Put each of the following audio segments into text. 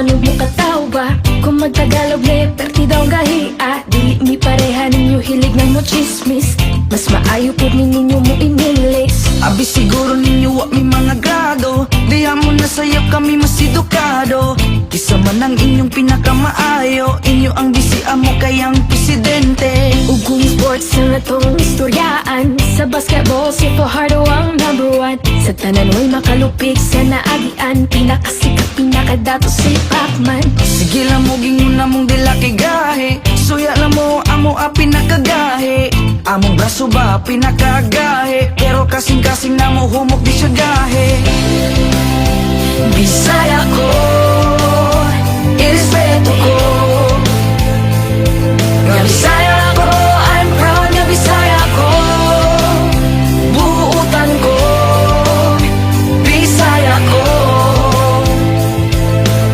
Tanog mo kataw ba? Kung magtagalog na pertidaw gahi dili mi pareha ninyo hilig ng mo chismis. Mas maayo po ninyo mo inilis. Abi siguro ninyo wa mi mga grado. Diha mo na sayap kami mas edukado. Isa man ang inyong pinakamaayo. Inyo ang bisian mo kayang presidente. Ug kung sports na natong istoryaan, sa basketball si Fajardo ang #1. Sa tanan way makalupik sa naagian, pinakasikat pinakadato si Pacman. Sige lang mo gingon na mong dila kay gahe. Suya lang mo amo a pinakagahe. Among braso ba pinakagahe. Pero kasing-kasing na mo humok di siya gahe. Bisaya ko, irespeto ko. Nga Bisaya ko, I'm proud nga Bisaya ko. Buutan ko, Bisaya ko.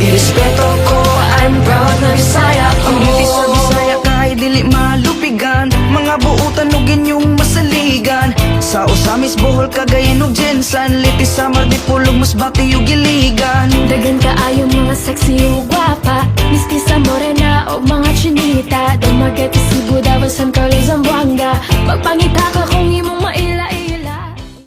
Irespeto ko, I'm proud nga Bisaya ko. Ang dili sa Bisaya kahit dili malupigan. Mga buutan ug inyong masaligan. Sa Usamis, Bohol, Cagayan ug Jensan. Litis, Samar, Dipolog, Masbate ug Iligan. Dagan kaayo mga sexy ug gwapa, mistisa morena o mga chinita. Dumagat Cebu, Davao, San Carlos, Zamboanga. Magpangita ka ko